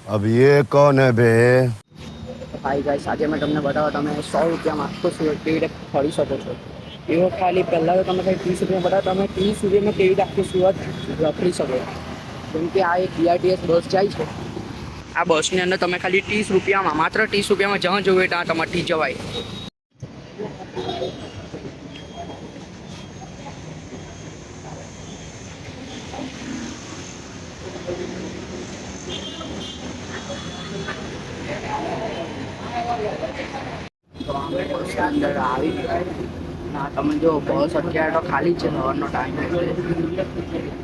अब ये कौन है बे? ભાઈ ગાઈસ આજે મેં તમને બતાવવા તમે 100 રૂપિયામાં આખું સુરત કેવી રીતે ફરી શકો છો. એવો ખાલી પહેલાં તો તમે કંઈ 30 રૂપિયા બતાવો તમે 30 રૂપિયામાં કેવી રીતે આખું સુરત રખડી શકો. કેમ કે આ એક BRTS બસ જાય છે. આ બસની અંદર તમે ખાલી 30 રૂપિયામાં માત્ર 30 રૂપિયામાં જ્યાં જવું હોય ત્યાં તમારથી જવાય. અંદર આવી ના તમે જો બસ અત્યારે તો ખાલી જ છે સવારનો ટાઈમ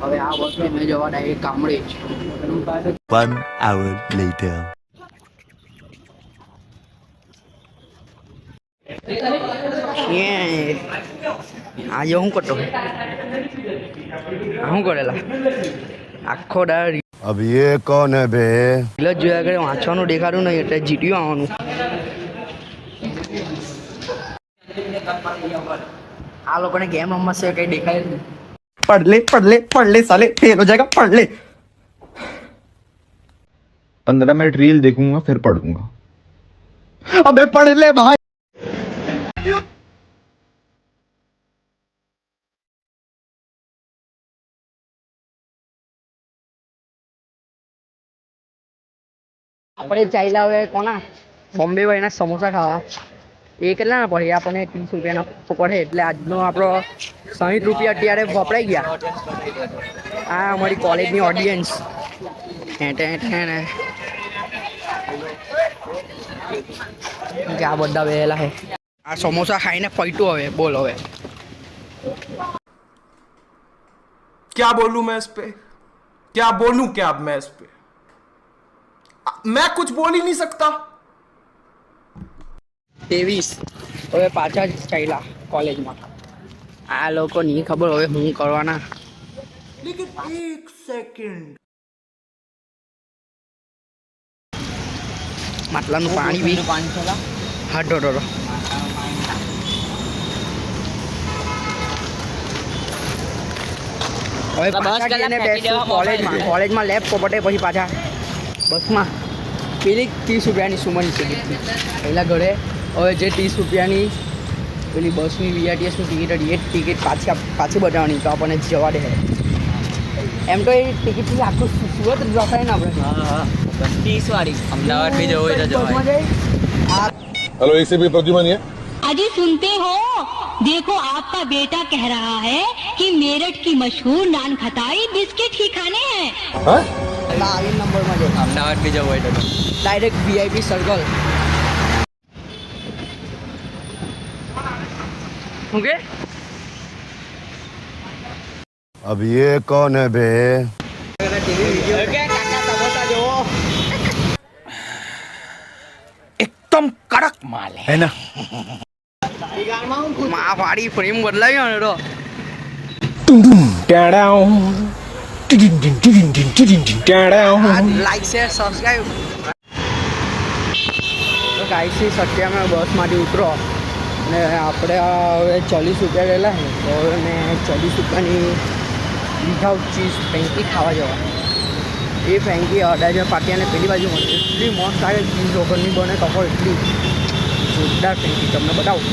હવે આ બસને મેં જવા ડાયરેક્ટ કામડે જ 1 hour later. આજે શું કરતો શું કરેલા આખો દાડ अब ये कौन है बे? જ જોયા કરે વાંચવાનું દેખાડું નહીં એટલે જીટ્યું આવવાનું. આ લોકોને ગેમ રમવા છે કઈ દેખાય જ નહીં. पढ़ ले साले फेल हो जाएगा पढ़ ले 15 मिनट रील देखूंगा फिर पढ़ूंगा अबे पढ़ ले भाई આપણે ચાલ્યા હવે કોના બોમ્બે ભાઈના સમોસા ખાવા. એ કેટલા ના પડે આપણને 30 રૂપિયાના પડે એટલે આજનો આપણો 60 રૂપિયા અત્યારે વપરાઈ ગયા. આ અમારી કોલેજની ઓડિયન્સ આ બધા વહેલા છે. આ સમોસા ખાઈને પૈટું હવે બોલ હવે क्या बोलूं मैं इस पे क्या बोलूं क्या अब मैं इस पे मैं कुछ बोल ही नहीं सकता 23 હવે પાછા જ ચાલ્યા કોલેજમાં. આ લોકો નહીં ખબર હવે હું કરવાના. लेकिन एक सेकंड માટલાનું પાણી બી હા ડોડો હવે પાછા જઈને બેસું કોલેજમાં લેબ પોપટે પછી પાછા બસમાં પેલી 30 રૂપિયાની સુમન ટિકિટ પહેલાં ઘરે હવે જે 30 રૂપિયાની પેલી બસની BRTSની ટિકિટ હતી એ ટિકિટ પાછી બતાવવાની તો આપણને જવા દે. એમ તો એ ટિકિટથી આખું સુરત રખાય ને આપણે. હા 30 વાળી અમદાવાદ બી જવું હોય તો જવાય. हेलो एक से भी प्रद्युमन है अजी सुनते हो देखो आपका बेटा कह रहा है कि मेरठ की मशहूर नान खटाई बिस्किट ही खाने हैं આવી નંબરમાં જાય અમદાવાદ બી જવું હોય તો डायरेक्ट VIP सर्कल. ओके अब ये कौन है बे? एकदम कड़क माल है ना માં પાડી ફ્રેમ બદલાયો ને તો લાઈક શેર સબસ્ક્રાઇબ. તો ગાઈસ સત્યામાં બસમાંથી ઉતરો અને આપણે હવે 40 રૂપિયા લેલા છે તો હવે મેં 40 રૂપિયાની વિધાઉટ ચીઝ ફ્રેન્કી ખાવા જવા. એ ફ્રેન્કી અડાજણ પાટિયાને પેલી બાજુ મળે એટલી મસ્ત આવે ચીઝ વગરની બને તો એટલી જોરદાર ફ્રેન્કી તમને બતાવું.